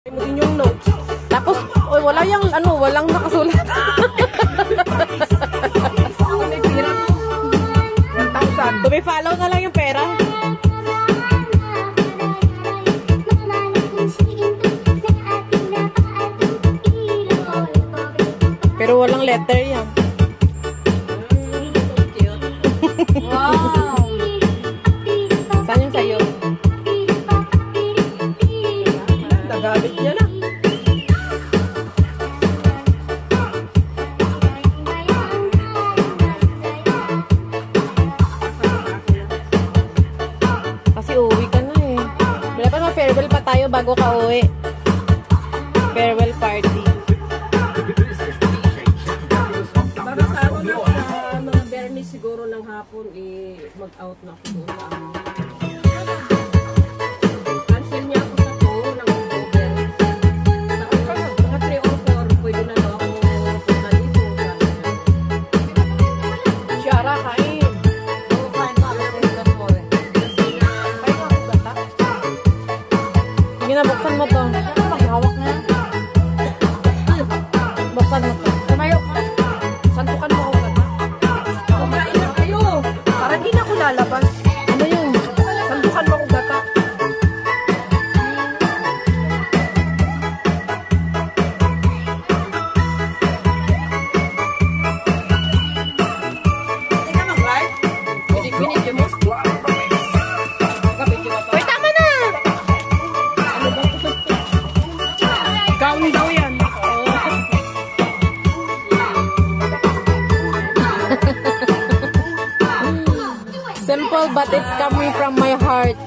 Mo din yung notes. Tapos, oy, wala yung, ano, walang nakasulat. Ako may pira. 1,000. Tumi-follow na lang yung pera. Pero walang letter yan. Wow! Saan yung sayo? Nagamit niya na. Kasi uwi ka na eh. Dapat ma-farewell pa tayo bago ka uwi. Farewell party. Para sa ako na mga Bernie siguro ng hapon, mag-out na ako doon. Cancel niya ako sa to ng October. Mga 3 or 4, pwede na daw ako punta dito. Shara, kain. Oo, kain pa ako ng October. Kain ako bata. Sige na, buksan mo to. Maghawak na. Buksan mo to. Tumayo ka. Santukan mo ako bata. Kumain na kayo. Para di na ako lalabas. Ano yun? Santukan mo ako bata. Tika mag-live? Binidyo mo? Kabidyo mo to. Uy, tama na! Ano ba? Gown daw yan. Simple but it's coming from my heart.